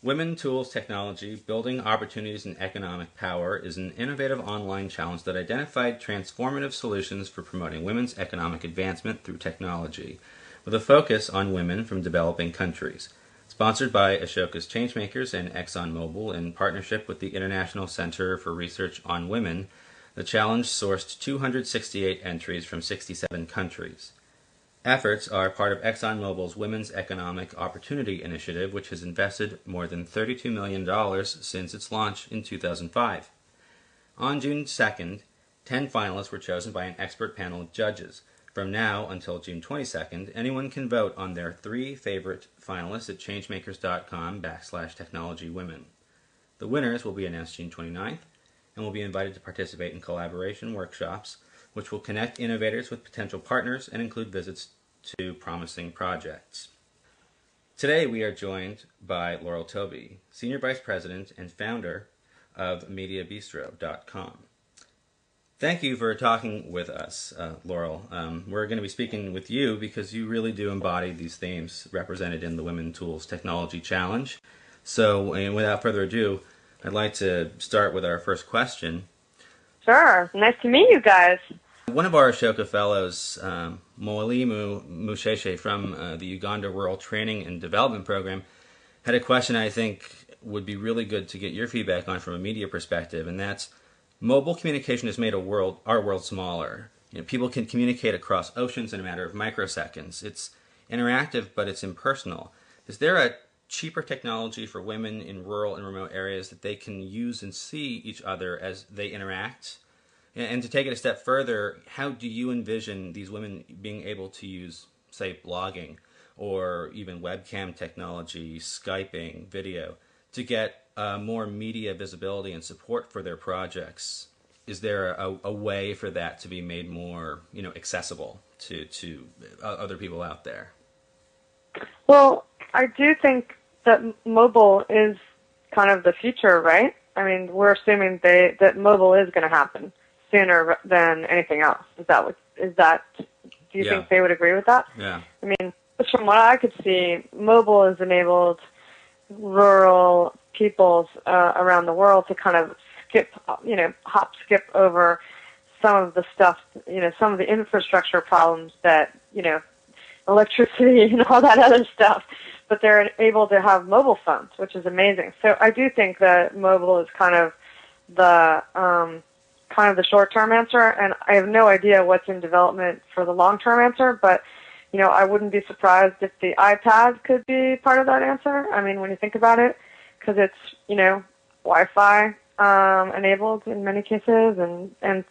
Women Tools Technology, Building Opportunities and Economic Power is an innovative online challenge that identified transformative solutions for promoting women's economic advancement through technology, with a focus on women from developing countries. Sponsored by Ashoka's Changemakers and ExxonMobil in partnership with the International Center for Research on Women, the challenge sourced 268 entries from 67 countries. Efforts are part of ExxonMobil's Women's Economic Opportunity Initiative, which has invested more than $32 million since its launch in 2005. On June 2nd, 10 finalists were chosen by an expert panel of judges. From now until June 22nd, anyone can vote on their 3 favorite finalists at changemakers.com/technologywomen. The winners will be announced June 29th and will be invited to participate in collaboration workshops, which will connect innovators with potential partners and include visits to promising projects. Today we are joined by Laurel Touby, Senior Vice President and founder of MediaBistro.com. Thank you for talking with us, Laurel. We're going to be speaking with you because you really do embody these themes represented in the Women Tools Technology Challenge. So, and without further ado, I'd like to start with our first question. Sure. Nice to meet you guys. One of our Ashoka Fellows, Mwalimu Musheshe from the Uganda Rural Training and Development Program, had a question I think would be really good to get your feedback on from a media perspective, and that's mobile communication has made our world smaller. People can communicate across oceans in a matter of microseconds. It's interactive, but it's impersonal. Is there a cheaper technology for women in rural and remote areas that they can use and see each other as they interact? And to take it a step further, how do you envision these women being able to use, say, blogging or even webcam technology, Skyping, video, to get more media visibility and support for their projects? Is there a way for that to be made more, accessible to other people out there? Well, I do think that mobile is kind of the future, right? I mean, we're assuming that mobile is going to happen sooner than anything else. Do you think they would agree with that? Yeah. I mean, from what I could see, mobile has enabled rural peoples around the world to kind of skip over some of the stuff, some of the infrastructure problems that, electricity and all that other stuff. But they're able to have mobile phones, which is amazing. So I do think that mobile is kind of the short-term answer, and I have no idea what's in development for the long-term answer, but, I wouldn't be surprised if the iPad could be part of that answer. I mean, when you think about it, because it's, Wi-Fi enabled in many cases and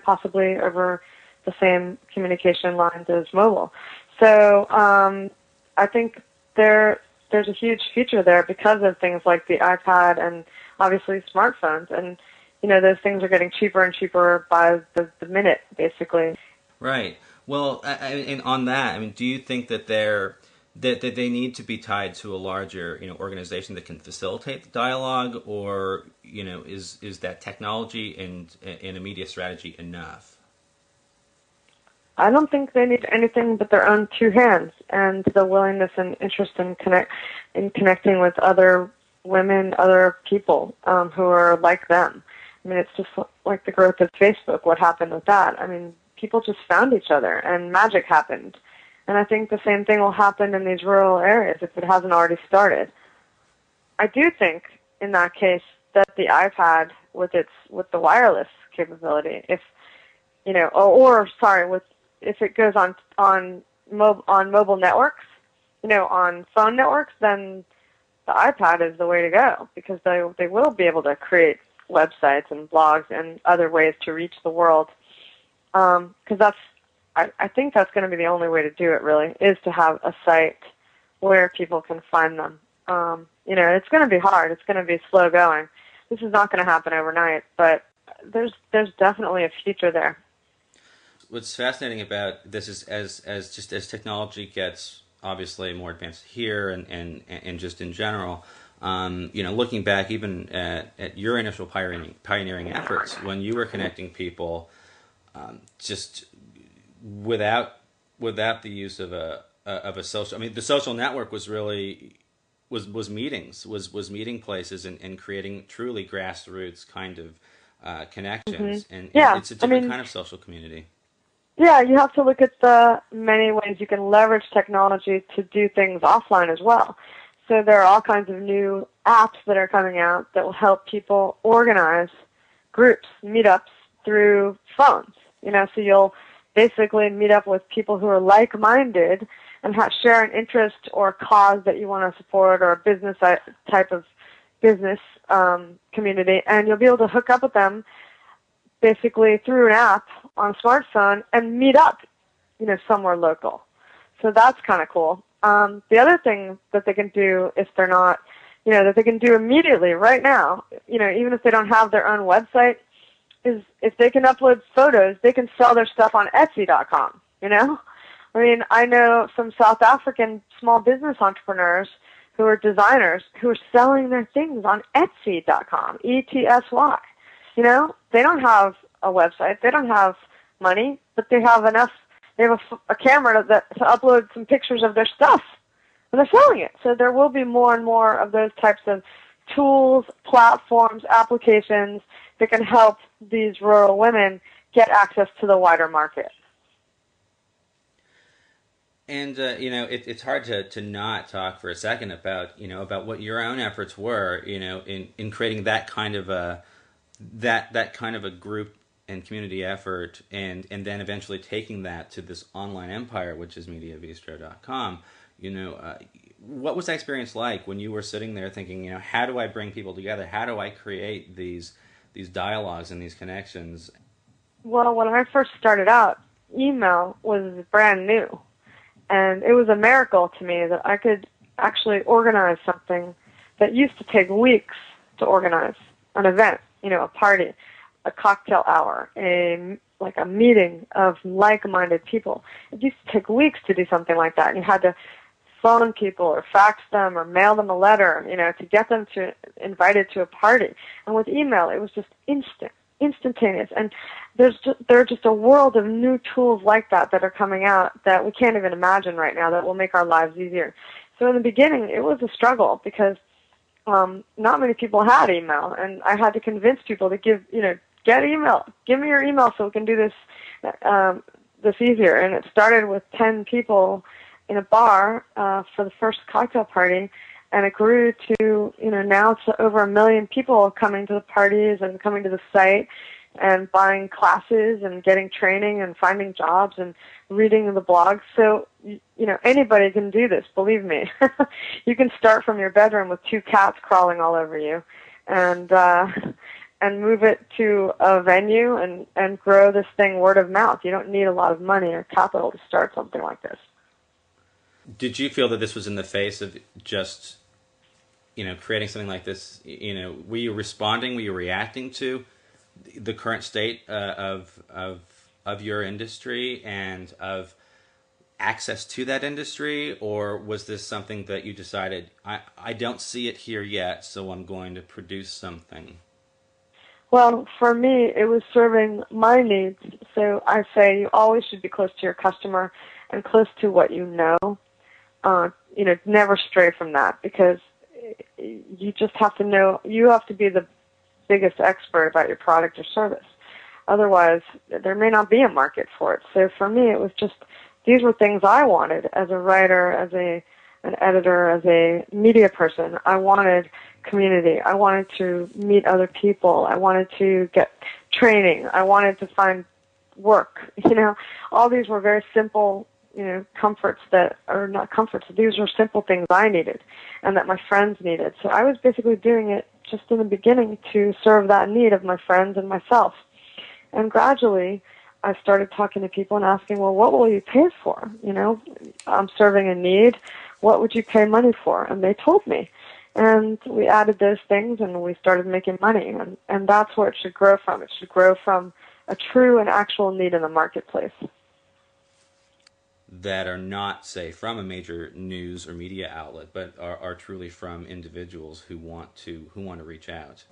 possibly over the same communication lines as mobile. So I think there's a huge future there because of things like the iPad and obviously smartphones, and those things are getting cheaper and cheaper by the minute, basically. Right. Well, and on that, do you think that they need to be tied to a larger, organization that can facilitate the dialogue, or is that technology and a media strategy enough? I don't think they need anything but their own 2 hands and the willingness and interest in connecting with other women, other people who are like them. I mean, it's just like the growth of Facebook. What happened with that? I mean, people just found each other and magic happened. And I think the same thing will happen in these rural areas if it hasn't already started. I do think, in that case, that the iPad with the wireless capability, if it goes on mobile networks, on phone networks, then the iPad is the way to go, because they will be able to create websites and blogs and other ways to reach the world. Because I think that's going to be the only way to do it, really, is to have a site where people can find them. It's going to be hard. It's going to be slow going. This is not going to happen overnight, but there's definitely a future there. What's fascinating about this is as technology gets obviously more advanced here and just in general, looking back even at your initial pioneering efforts when you were connecting people, just without the use of a social. The social network was really was meetings, was meeting places, and creating truly grassroots kind of Hmm. connections, and Yeah, it's a I different mean, kind of social community. yeah, you have to look at the many ways you can leverage technology to do things offline as well. So there are all kinds of new apps that are coming out that will help people organize groups, meetups through phones. So you'll basically meet up with people who are like-minded and share an interest or cause that you want to support, or a business type of business community, and you'll be able to hook up with them basically through an app on a smartphone and meet up, somewhere local. So that's kind of cool. The other thing that they can do if they're not, that they can do immediately right now, even if they don't have their own website, is if they can upload photos, they can sell their stuff on Etsy.com. I mean, I know some South African small business entrepreneurs who are designers who are selling their things on Etsy.com, ETSY. They don't have a website, they don't have money, but they have enough. They have a camera to upload some pictures of their stuff, and they're selling it. So there will be more and more of those types of tools, platforms, applications that can help these rural women get access to the wider market. And it's hard to not talk for a second about about what your own efforts were in creating that kind of a that kind of a group and community effort, and then eventually taking that to this online empire, which is MediaBistro.com. What was that experience like when you were sitting there thinking, how do I bring people together? How do I create these dialogues and these connections? Well, when I first started out, email was brand new. And it was a miracle to me that I could actually organize something that used to take weeks to organize. An event, a party, a cocktail hour, like a meeting of like-minded people. It used to take weeks to do something like that. And you had to phone people or fax them or mail them a letter, to get them invited to a party. And with email, it was just instantaneous. And there are just a world of new tools like that are coming out that we can't even imagine right now that will make our lives easier. So in the beginning, it was a struggle because not many people had email, and I had to convince people to get email. Give me your email so we can do this easier. And it started with 10 people in a bar for the first cocktail party, and it grew to, now it's over 1 million people coming to the parties and coming to the site and buying classes and getting training and finding jobs and reading the blogs. So, anybody can do this, believe me. You can start from your bedroom with 2 cats crawling all over you and move it to a venue and grow this thing word of mouth. You don't need a lot of money or capital to start something like this. Did you feel that this was in the face of just creating something like this? Were you responding? Were you reacting to the current state of your industry and of access to that industry, or was this something that you decided, I don't see it here yet, so I'm going to produce something? Well, for me, it was serving my needs. So I say you always should be close to your customer and close to what you know. Never stray from that, because you just have to know, you have to be the biggest expert about your product or service. Otherwise, there may not be a market for it. So for me, it was just, these were things I wanted as a writer, as an editor, as a media person. I wanted community. I wanted to meet other people. I wanted to get training. I wanted to find work. All these were very simple, comforts that are not comforts. These were simple things I needed and that my friends needed. So I was basically doing it just in the beginning to serve that need of my friends and myself. And gradually, I started talking to people and asking, well, what will you pay for? I'm serving a need. What would you pay money for? And they told me. And we added those things, and we started making money. And that's where it should grow from. It should grow from a true and actual need in the marketplace. That are not, say, from a major news or media outlet, but are truly from individuals who want to reach out.